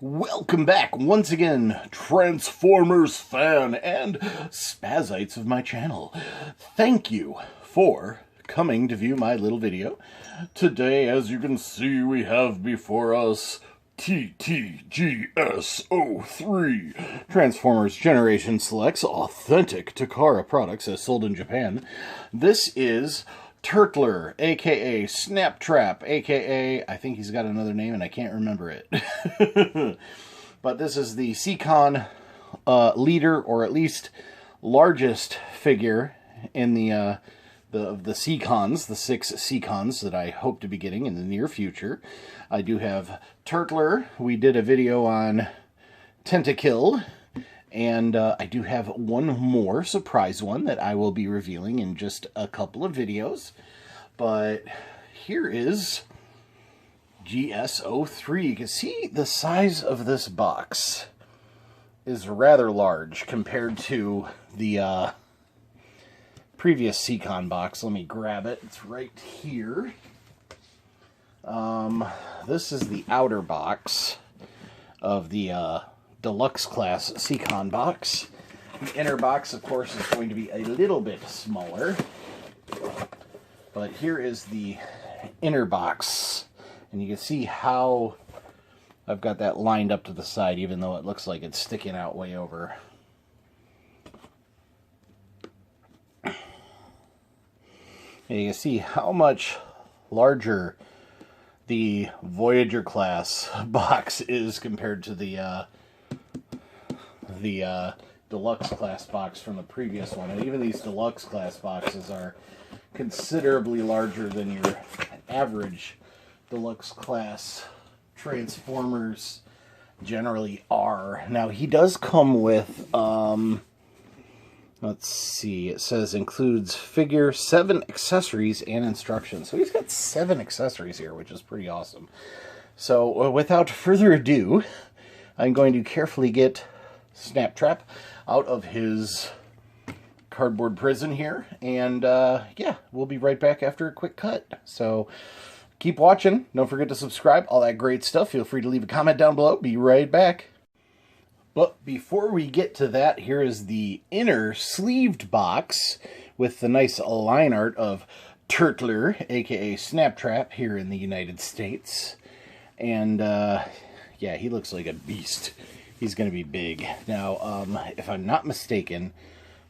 Welcome back once again, Transformers fan and spazites of my channel. Thank you for coming to view my little video. Today, as you can see, we have before us TTGSO3 Transformers Generation Selects authentic Takara products as sold in Japan. This is Turtler, aka Snaptrap, aka, I think he's got another name and I can't remember it. But this is the Seacon leader, or at least largest figure in the Seacons, the 6 Seacons that I hope to be getting in the near future. I do have Turtler. We did a video on Tentakill. And I do have one more surprise one that I will be revealing in just a couple of videos. But here is GSO3. You can see the size of this box is rather large compared to the previous Seacon box. Let me grab it. It's right here. This is the outer box of the Deluxe class Seacon box. The inner box, of course, is going to be a little bit smaller. But here is the inner box. And you can see how I've got that lined up to the side, even though it looks like it's sticking out way over. And you can see how much larger the Voyager class box is compared to the Deluxe class box from the previous one. And even these Deluxe class boxes are considerably larger than your average Deluxe class Transformers generally are. Now, he does come with, let's see, it says includes figure, 7 accessories, and instructions. So he's got 7 accessories here, which is pretty awesome. So, without further ado, I'm going to carefully get Snaptrap out of his cardboard prison here, and yeah, we'll be right back after a quick cut. So keep watching, don't forget to subscribe, all that great stuff. Feel free to leave a comment down below. Be right back. But before we get to that, here is the inner sleeved box with the nice line art of Turtler, aka Snaptrap, here in the United States. And yeah, he looks like a beast. He's going to be big. Now, if I'm not mistaken,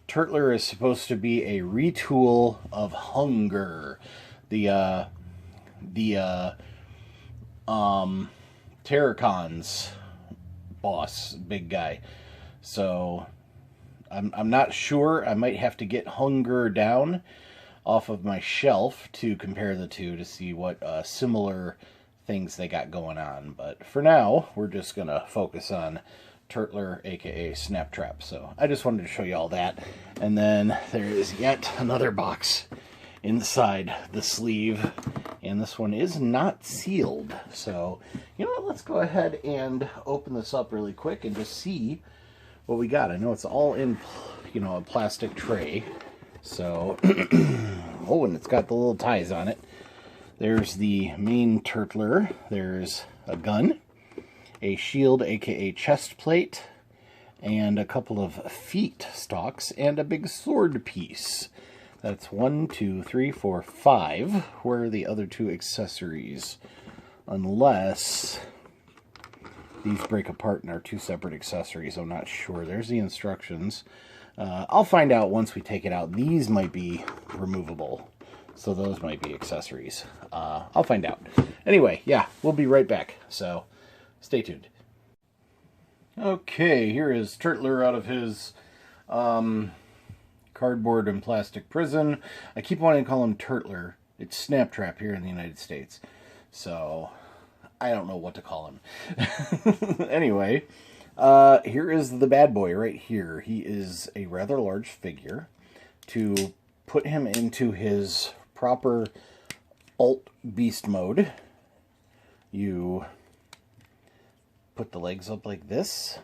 Turtler is supposed to be a retool of Hunger, the Terracon's boss, big guy. So, I'm not sure. I might have to get Hunger down off of my shelf to compare the two to see what similar things they got going on. But for now, we're just going to focus on Turtler, aka Snaptrap. So I just wanted to show you all that. And then there is yet another box inside the sleeve. And this one is not sealed. So, you know what, let's go ahead and open this up really quick and just see what we got. I know it's all in, you know, a plastic tray. So, oh, and it's got the little ties on it. There's the main Turtler. There's a gun, a shield, aka chest plate, and a couple of feet stalks, and a big sword piece. That's 1, 2, 3, 4, 5. Where are the other 2 accessories? Unless these break apart and are 2 separate accessories. I'm not sure. There's the instructions. I'll find out once we take it out. These might be removable, so those might be accessories. I'll find out. Anyway, yeah, we'll be right back. So stay tuned. Okay, here is Turtler out of his cardboard and plastic prison. I keep wanting to call him Turtler. It's Snaptrap here in the United States. So, I don't know what to call him. Anyway, here is the bad boy right here. He is a rather large figure. To put him into his proper alt beast mode, you put the legs up like this,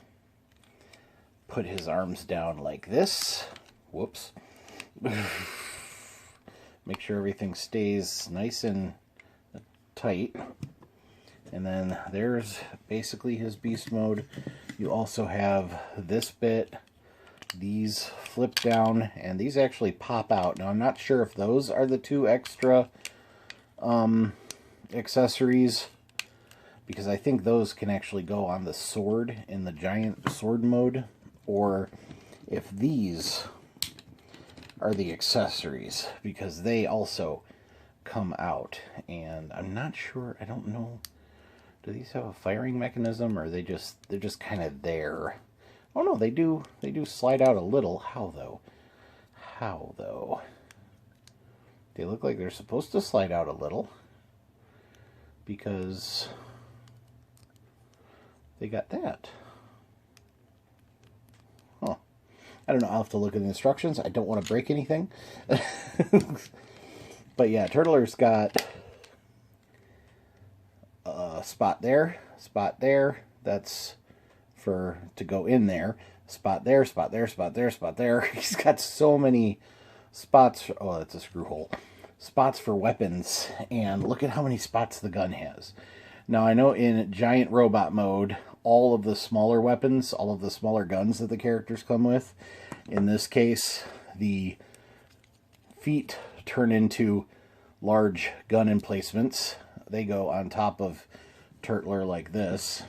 put his arms down like this, whoops, make sure everything stays nice and tight, And then there's basically his beast mode. You also have this bit. These flip down, and these actually pop out. Now, I'm not sure if those are the 2 extra accessories, because I think those can actually go on the sword in the giant sword mode, or if these are the accessories, because they also come out. And I'm not sure, I don't know, do these have a firing mechanism, or they're just kind of there? Oh no, they do slide out a little. How though? How though? They look like they're supposed to slide out a little, because they got that. Huh. I don't know, I'll have to look at the instructions. I don't want to break anything. But yeah, Turtler's got a spot there, spot there. That's to go in there. Spot there, spot there, spot there, spot there. He's got so many spots. Oh, that's a screw hole. Spots for weapons. And look at how many spots the gun has. Now, I know in giant robot mode, all of the smaller weapons, all of the smaller guns that the characters come with, in this case, the feet turn into large gun emplacements. They go on top of Turtler like this.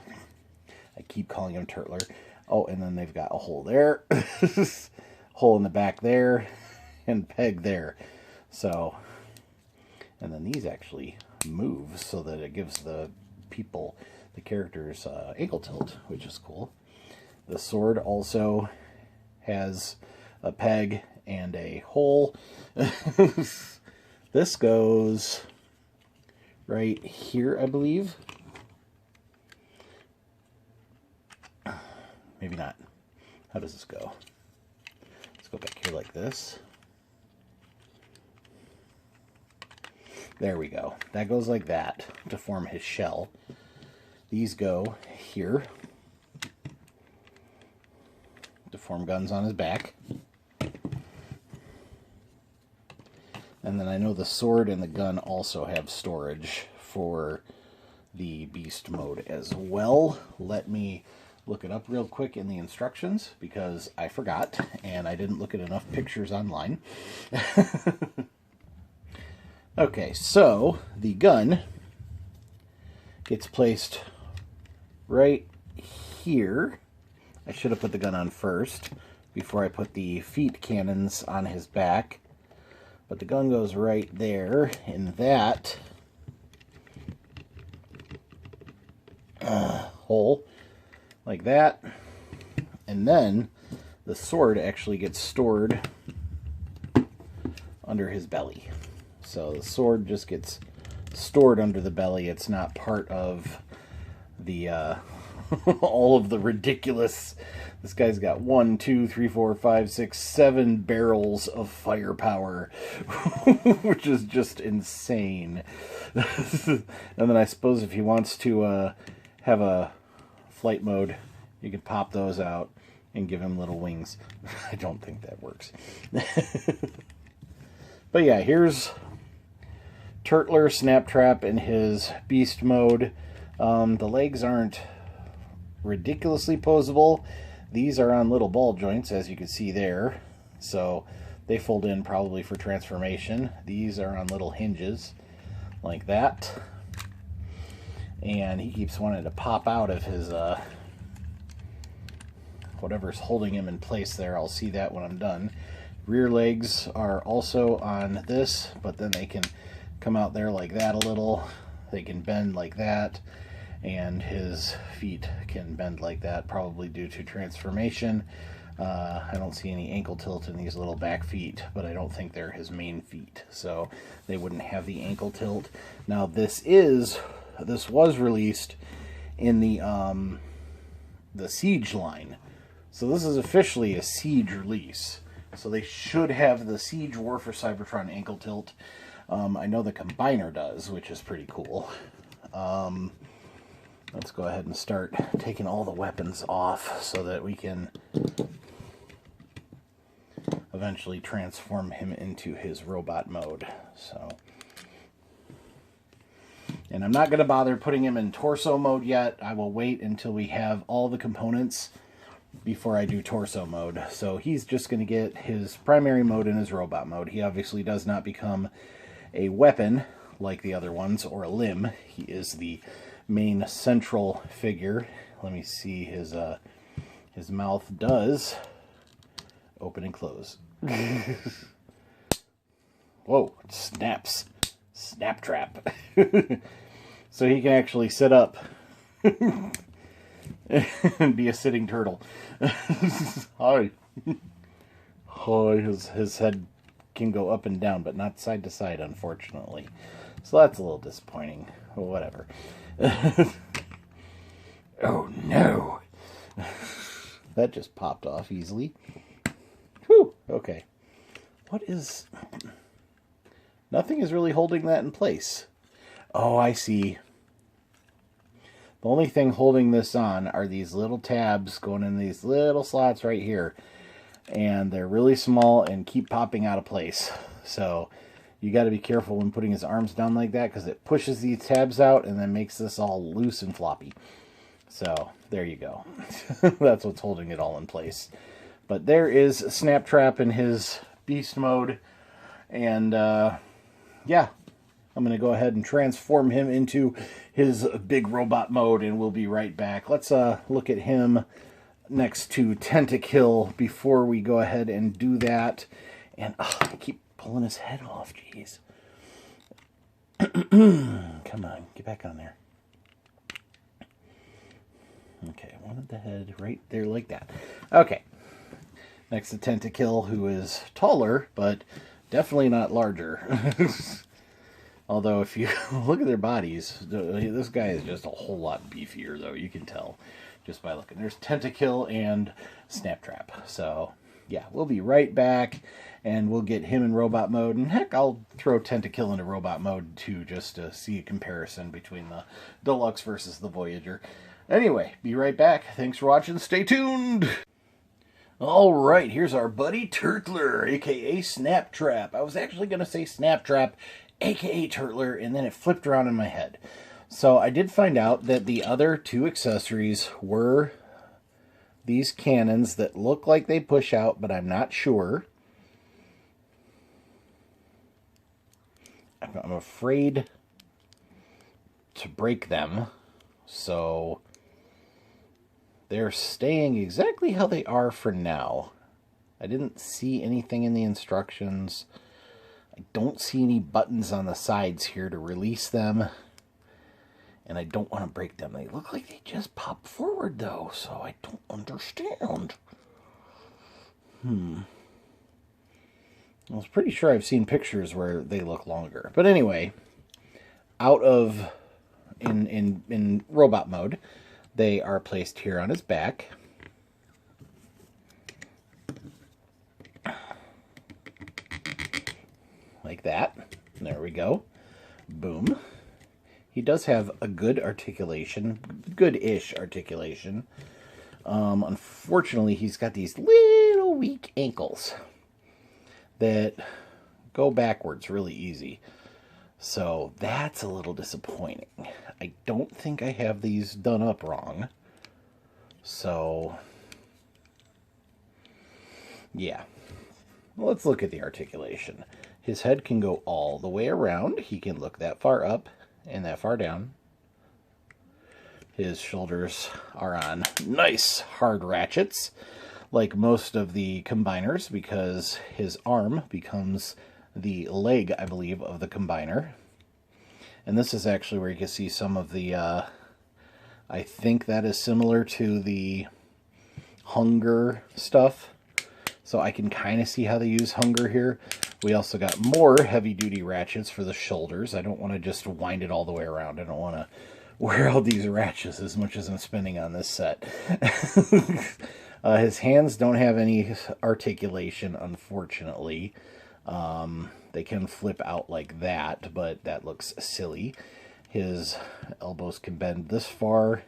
I keep calling him Turtler. Oh, and then they've got a hole there, hole in the back there, and peg there. So, and then these actually move so that it gives the characters, ankle tilt, which is cool. The sword also has a peg and a hole. This goes right here, I believe. Maybe not. How does this go? Let's go back here like this. There we go. That goes like that to form his shell. These go here to form guns on his back. And then I know the sword and the gun also have storage for the beast mode as well. Let me look it up real quick in the instructions, because I forgot and I didn't look at enough pictures online. Okay, so the gun gets placed right here. I should have put the gun on first before I put the feet cannons on his back. But the gun goes right there in that hole, like that. And then the sword actually gets stored under his belly. So the sword just gets stored under the belly. It's not part of the all of the ridiculous. This guy's got 1, 2, 3, 4, 5, 6, 7 barrels of firepower, which is just insane. And then I suppose if he wants to have a flight mode, you can pop those out and give him little wings. I don't think that works. But yeah, here's Turtler Snaptrap in his beast mode. The legs aren't ridiculously posable. These are on little ball joints, as you can see there, so they fold in probably for transformation. These are on little hinges like that, and he keeps wanting to pop out of his whatever's holding him in place there. I'll see that when I'm done. Rear legs are also on this, but then they can come out there like that a little. They can bend like that, and his feet can bend like that, probably due to transformation. I don't see any ankle tilt in these little back feet, but I don't think they're his main feet, so they wouldn't have the ankle tilt. Now this was released in the Siege line, so this is officially a Siege release. So they should have the Siege War for Cybertron ankle tilt. I know the Combiner does, which is pretty cool. Let's go ahead and start taking all the weapons off so that we can eventually transform him into his robot mode. So, And I'm not going to bother putting him in torso mode yet. I will wait until we have all the components before I do torso mode. So he's just going to get his primary mode and his robot mode. He obviously does not become a weapon like the other ones, or a limb. He is the main central figure. Let me see, his mouth does open and close. Whoa, it snaps. Snaptrap. So he can actually sit up and be a sitting turtle. Hi. Hi. His head can go up and down, but not side to side, unfortunately. So that's a little disappointing. Well, whatever. Oh no. That just popped off easily. Whew. Okay. What is... Nothing is really holding that in place. Oh, I see. The only thing holding this on are these little tabs going in these little slots right here. And they're really small and keep popping out of place. So you got to be careful when putting his arms down like that, because it pushes these tabs out and then makes this all loose and floppy. So there you go. That's what's holding it all in place. But there is Snaptrap in his beast mode. And yeah, I'm going to go ahead and transform him into his big robot mode, and we'll be right back. Let's look at him next to Tentakill before we go ahead and do that. And I keep pulling his head off, jeez. Come on, get back on there. Okay, wanted the head right there like that. Okay, next to Tentakill, who is taller, but definitely not larger. Although if you look at their bodies, this guy is just a whole lot beefier, though. You can tell just by looking. There's Tentakill and Snaptrap. So yeah, we'll be right back, and we'll get him in robot mode. And heck, I'll throw Tentakill into robot mode too, just to see a comparison between the Deluxe versus the Voyager. Anyway, be right back. Thanks for watching. Stay tuned. Alright, here's our buddy Turtler, aka Snaptrap. I was actually going to say Snaptrap, aka Turtler, and then it flipped around in my head. So I did find out that the other two accessories were these cannons that look like they push out, but I'm not sure. I'm afraid to break them, so they're staying exactly how they are for now. I didn't see anything in the instructions. I don't see any buttons on the sides here to release them. And I don't want to break them. They look like they just pop forward, though, so I don't understand. I was pretty sure I've seen pictures where they look longer. But anyway, in robot mode, they are placed here on his back. Like that. There we go. Boom. He does have a good articulation, good-ish articulation. Unfortunately, he's got these little weak ankles that go backwards really easy. So that's a little disappointing. I don't think I have these done up wrong. So, yeah. Well, let's look at the articulation. His head can go all the way around. He can look that far up and that far down. His shoulders are on nice hard ratchets, like most of the combiners, because his arm becomes the leg, I believe, of the combiner. And this is actually where you can see some of the, I think that is similar to the Hunger stuff. So I can kind of see how they use Hunger here. We also got more heavy-duty ratchets for the shoulders. I don't want to just wind it all the way around. I don't want to wear out these ratchets as much as I'm spending on this set. His hands don't have any articulation, unfortunately. They can flip out like that, but that looks silly. His elbows can bend this far.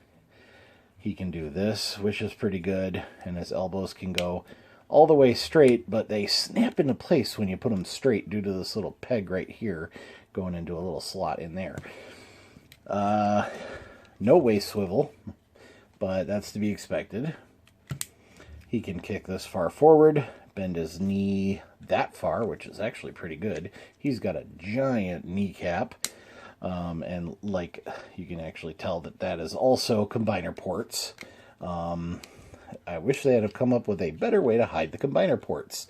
He can do this, which is pretty good. And his elbows can go all the way straight, but they snap into place when you put them straight due to this little peg right here going into a little slot in there. No waist swivel, but that's to be expected. He can kick this far forward, bend his knee that far, which is actually pretty good. He's got a giant kneecap, and like you can actually tell that that is also combiner ports. I wish they had come up with a better way to hide the combiner ports.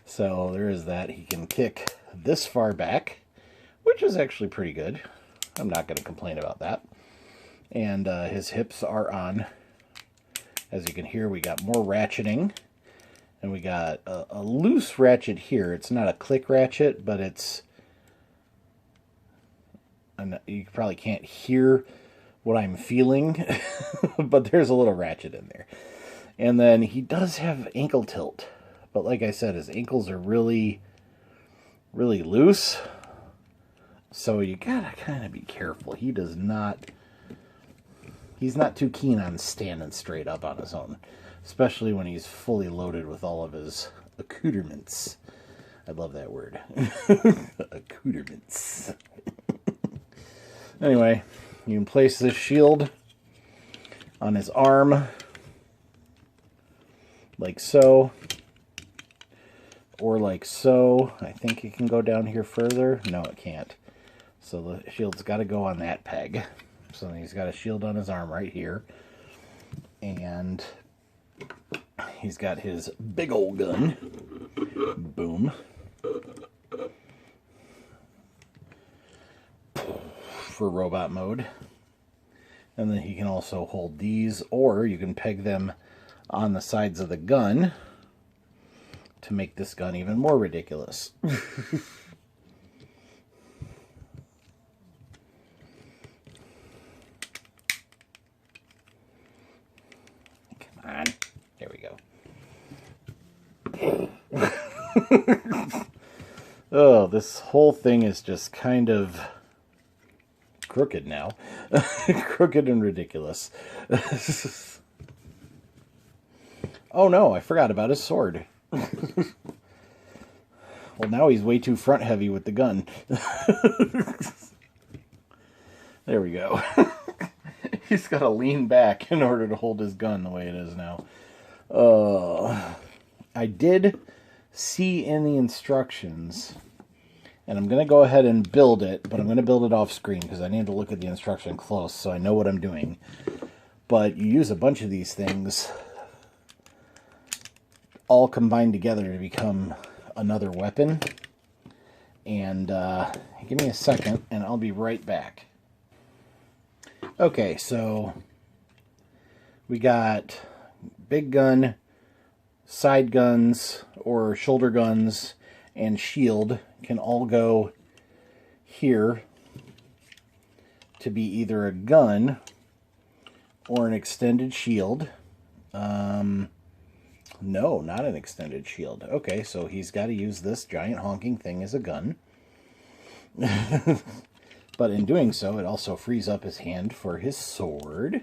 So there is that. He can kick this far back, which is actually pretty good. I'm not going to complain about that. And his hips are on. As you can hear, we got more ratcheting. And we got a loose ratchet here. It's not a click ratchet, but it's... And you probably can't hear what I'm feeling, but there's a little ratchet in there. And then he does have ankle tilt. But like I said, his ankles are really, really loose. So you gotta kind of be careful. He does not... He's not too keen on standing straight up on his own. Especially when he's fully loaded with all of his accoutrements. I love that word. Accoutrements. Anyway, you can place this shield on his arm. Like so. Or like so. I think it can go down here further. No, it can't. So the shield's got to go on that peg. So he's got a shield on his arm right here. And he's got his big old gun. Boom. For robot mode. And then he can also hold these, or you can peg them on the sides of the gun to make this gun even more ridiculous. Come on. There we go. Oh, this whole thing is just kind of crooked now. Crooked and ridiculous. Oh no, I forgot about his sword. Well, now he's way too front heavy with the gun. There we go. He's got to lean back in order to hold his gun the way it is now. I did see in the instructions, and I'm going to go ahead and build it, but I'm going to build it off screen because I need to look at the instruction close so I know what I'm doing. But you use a bunch of these things all combined together to become another weapon. And give me a second and I'll be right back. Okay, so we got big gun, side guns, or shoulder guns, and shield can all go here to be either a gun or an extended shield. No, not an extended shield. Okay, so he's got to use this giant honking thing as a gun. But in doing so, it also frees up his hand for his sword.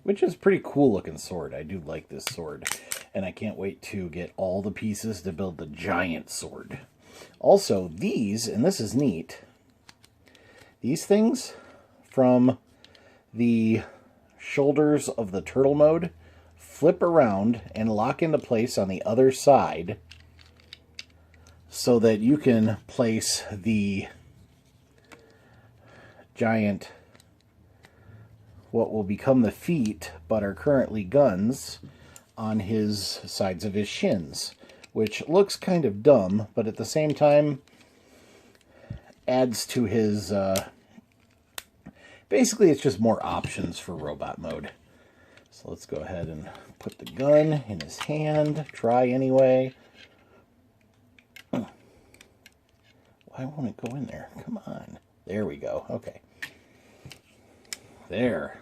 Which is a pretty cool looking sword. I do like this sword. And I can't wait to get all the pieces to build the giant sword. Also, these, and this is neat, these things from the shoulders of the turtle mode flip around and lock into place on the other side so that you can place the giant, what will become the feet, but are currently guns, on his sides of his shins, which looks kind of dumb, but at the same time adds to his, basically it's just more options for robot mode. So let's go ahead and put the gun in his hand, try anyway. Why won't it go in there? Come on. There we go. Okay. There.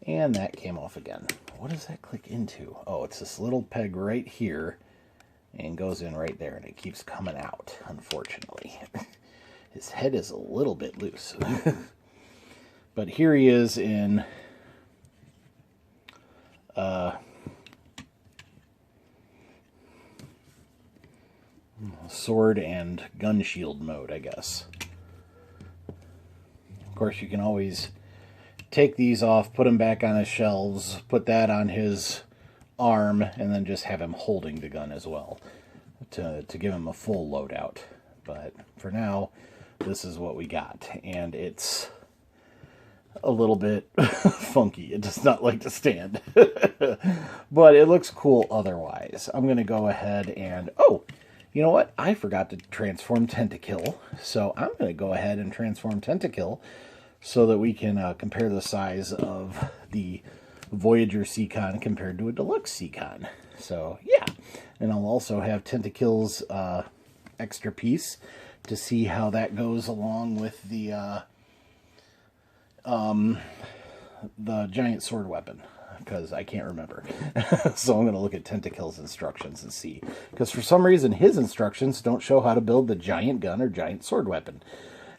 And that came off again. What does that click into? Oh, it's this little peg right here and goes in right there, and it keeps coming out, unfortunately. His head is a little bit loose. But here he is in sword and gun shield mode, I guess. Of course, you can always take these off, put them back on his shelves, put that on his arm, and then just have him holding the gun as well to give him a full loadout. But for now, this is what we got, and it's a little bit funky. It does not like to stand. But it looks cool otherwise. I'm going to go ahead and... Oh, you know what? I forgot to transform Tentakill. So I'm going to go ahead and transform Tentakill so that we can compare the size of the Voyager Seacon compared to a Deluxe Seacon. So, yeah. And I'll also have Tentakill's extra piece to see how that goes along with the giant sword weapon, because I can't remember. So I'm going to look at Tentakill's instructions and see, because for some reason his instructions don't show how to build the giant gun or giant sword weapon.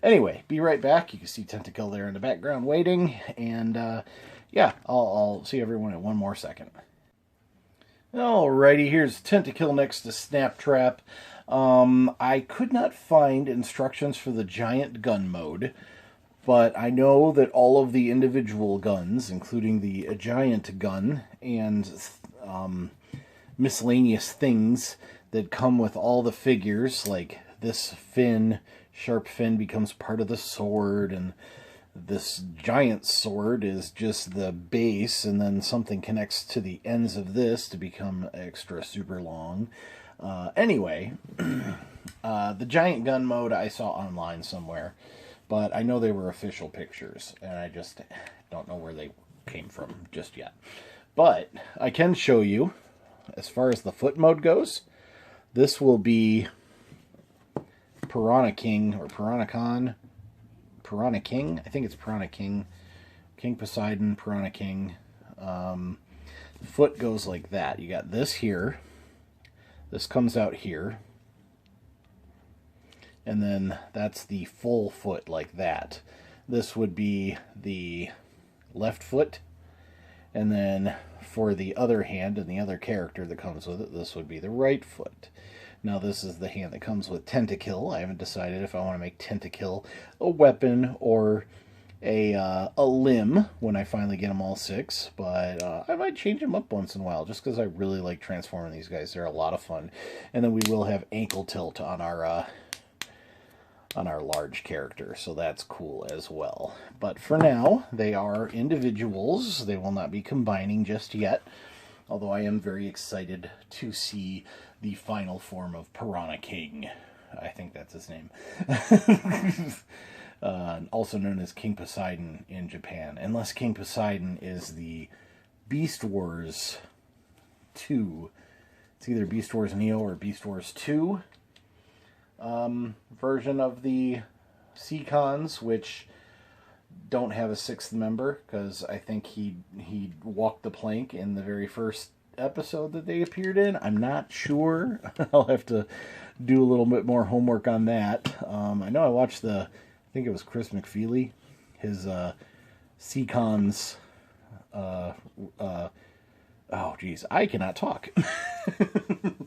Anyway, be right back. You can see Tentakill there in the background waiting, and yeah, I'll see everyone in one more second. Alrighty, here's Tentakill next to Snaptrap. I could not find instructions for the giant gun mode, but I know that all of the individual guns, including the giant gun and miscellaneous things that come with all the figures, like this fin, sharp fin becomes part of the sword, and this giant sword is just the base, and then something connects to the ends of this to become extra super long. Anyway, the giant gun mode I saw online somewhere, but I know they were official pictures, and I just don't know where they came from just yet. But I can show you, as far as the foot mode goes, this will be Piranha King, or Piranha King? I think it's Piranha King. King Poseidon, Piranha King. The foot goes like that. You got this here. This comes out here. And then that's the full foot like that. This would be the left foot. And then for the other hand and the other character that comes with it, this would be the right foot. Now this is the hand that comes with Tentakill. I haven't decided if I want to make Tentakill a weapon or a limb when I finally get them all 6. But I might change them up once in a while just because I really like transforming these guys. They're a lot of fun. And then we will have ankle tilt on our large character, so that's cool as well. But for now, they are individuals. They will not be combining just yet, although I am very excited to see the final form of Piranha King. I think that's his name. Also known as King Poseidon in Japan, unless King Poseidon is the Beast Wars 2. It's either Beast Wars Neo or Beast Wars 2. Version of the Seacons, which don't have a 6th member, because I think he walked the plank in the very first episode that they appeared in. I'm not sure. I'll have to do a little bit more homework on that. I know I watched I think it was Chris McFeely, his Seacons, oh geez, I cannot talk.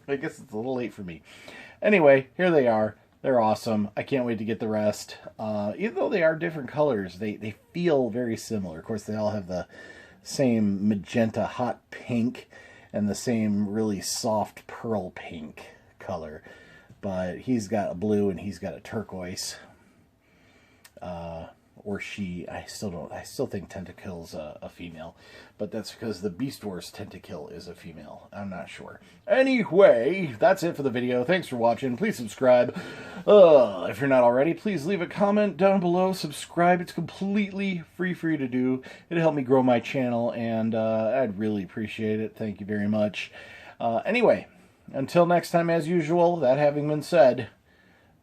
I guess it's a little late for me. Anyway, here they are. They're awesome. I can't wait to get the rest. Even though they are different colors, they feel very similar. Of course, they all have the same magenta hot pink and the same really soft pearl pink color. But he's got a blue and he's got a turquoise. Or she, I still think Tentakill's a female, but that's because the Beast Wars Tentakill is a female. I'm not sure. Anyway, that's it for the video. Thanks for watching. Please subscribe. If you're not already, please leave a comment down below. Subscribe. It's completely free for you to do. It'll help me grow my channel, and I'd really appreciate it. Thank you very much. Anyway, until next time, as usual, that having been said,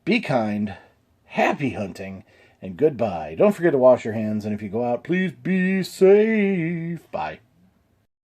be kind, happy hunting, and goodbye. Don't forget to wash your hands, and if you go out, please be safe. Bye.